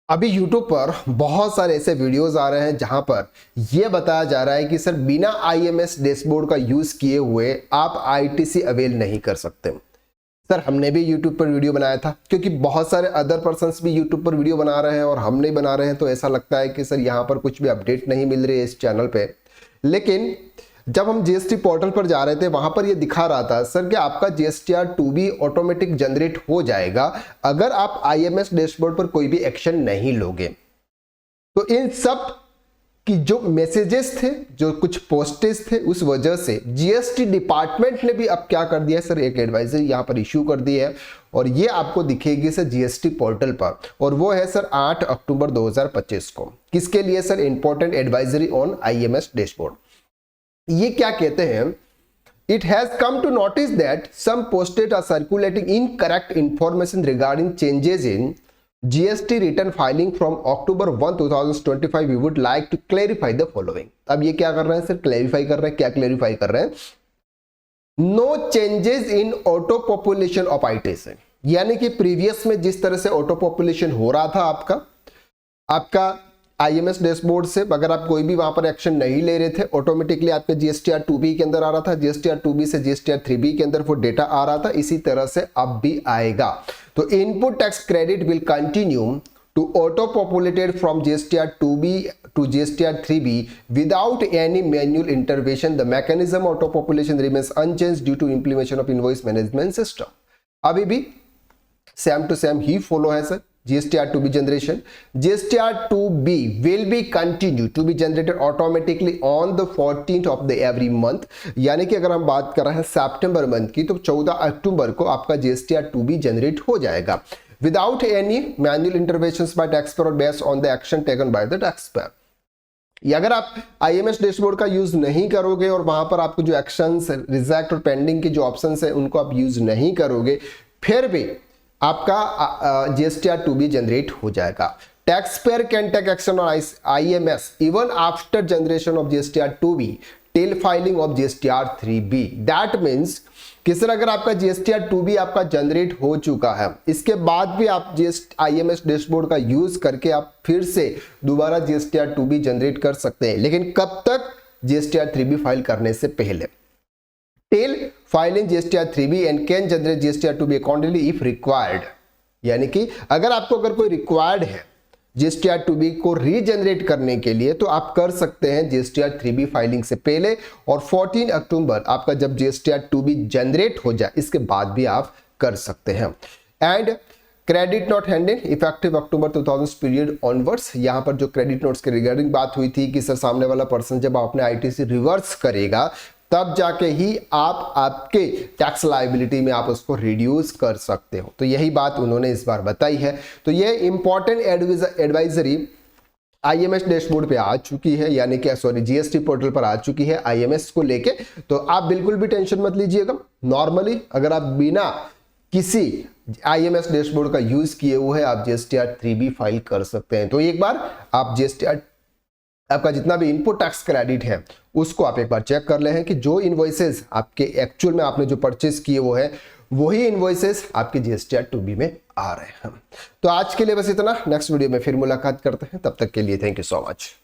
अभी YouTube पर बहुत सारे ऐसे वीडियोस आ रहे हैं जहां पर यह बताया जा रहा है कि सर बिना IMS डैशबोर्ड का यूज किए हुए आप ITC अवेल नहीं कर सकते। सर हमने भी YouTube पर वीडियो बनाया था, क्योंकि बहुत सारे अदर पर्सन्स भी YouTube पर वीडियो बना रहे हैं और हम नहीं बना रहे हैं, तो ऐसा लगता है कि सर यहाँ पर कुछ भी अपडेट नहीं मिल रही है इस चैनल पे। लेकिन जब हम GST पोर्टल पर जा रहे थे वहां पर ये दिखा रहा था सर कि आपका GSTR 2B ऑटोमेटिक जनरेट हो जाएगा अगर आप IMS डैशबोर्ड पर कोई भी एक्शन नहीं लोगे। तो इन सब कि जो मैसेजेस थे, जो कुछ पोस्टेज थे, उस वजह से GST डिपार्टमेंट ने भी अब क्या कर दिया है सर, एक एडवाइजरी यहां पर इश्यू कर दी है और ये आपको दिखेगी सर GST पोर्टल पर, और वो है सर 8 अक्टूबर 2025 को। किसके लिए sir? Important advisory on IMS dashboard. ये क्या कहते हैं? It has come to notice that some posts are circulating incorrect information regarding changes in GST return filing from October 1, 2025. We would like to clarify the following. अब ये क्या कर रहे हैं सर? क्लैरिफाई कर रहे हैं। क्या क्लैरिफाई कर रहे हैं? No changes in auto population of ITC, यानी कि प्रीवियस में जिस तरह से ऑटो पॉपुलेशन हो रहा था आपका IMS डैशबोर्ड से, अगर आप कोई भी वहां पर एक्शन नहीं ले रहे थे, ऑटोमेटिकली आपके GSTR 2B के अंदर आ रहा था, GSTR 2B से GSTR 3B के अंदर वो डेटा आ रहा था, इसी तरह से अब भी आएगा। तो input tax credit will continue to auto populated from GSTR 2B to GSTR 3B without any manual intervention. The mechanism auto population remains unchanged due to implementation of invoice management system. अभी भी same to same ही follow है sir. GSTR 2B generation. GSTR 2B will be continue to be generated automatically on the 14th of the every month. यानी कि अगर हम बात कर रहे हैं सितंबर मंथ की, तो 14 अक्टूबर को आपका GSTR 2B जनरेट हो जाएगा without any manual interventions by taxpayer or based on the action taken by the taxpayer. या अगर आप IMS डैशबोर्ड का यूज नहीं करोगे और वहां पर आपको जो एक्शंस, रिजेक्ट और पेंडिंग के जो ऑप्शंस है उनको आप यूज नहीं करोगे, फिर भी आपका GSTR 2B जनरेट हो जाएगा। Taxpayer can take action on IMS even after generation of GSTR 2B till filing of GSTR 3B। That means कि सर अगर आपका GSTR 2B आपका जनरेट हो चुका है, इसके बाद भी आप IMS डैशबोर्ड का यूज करके आप फिर से दोबारा GSTR 2B जनरेट कर सकते हैं, लेकिन कब तक? GSTR 3B फाइल करने से पहले। Till filing GSTR 3B and can generate GSTR 2B accordingly if required। यानी कि अगर कोई रिक्वायर्ड है GSTR 2B को रीजनरेट करने के लिए, तो आप कर सकते हैं GSTR 3B फाइलिंग से पहले, और 14 अक्टूबर आपका जब GSTR 2B जनरेट हो जाए इसके बाद भी आप कर सकते हैं। And credit note handling effective October 2000 period onwards. यहां पर जो क्रेडिट नोट्स के रिगार्डिंग बात हुई थी कि सर सामने वाला पर्सन जब अपने ITC रिवर्स करेगा तब जाके ही आप आपके टैक्स लायबिलिटी में आप उसको रिड्यूस कर सकते हो। तो यही बात उन्होंने इस बार बताई है। तो ये इंपॉर्टेंट एडवाइजरी IMS डैशबोर्ड पे आ चुकी है, यानी कि GST पोर्टल पर आ चुकी है IMS को लेके। तो आप बिल्कुल भी टेंशन मत लीजिएगा। नॉर्मली अगर आप बिना किसी IMS डैशबोर्ड का यूज किए हुए आप GSTR 3B फाइल कर सकते हैं। तो एक बार आप GSTR आपका जितना भी इनपुट टैक्स क्रेडिट है उसको आप एक बार चेक कर ले हैं कि जो इनवॉइसेस आपके एक्चुअल में आपने जो परचेस किए वो है, वही इनवॉइसेस आपके GSTR 2B में आ रहे हैं। तो आज के लिए बस इतना। नेक्स्ट वीडियो में फिर मुलाकात करते हैं, तब तक के लिए थैंक यू सो मच।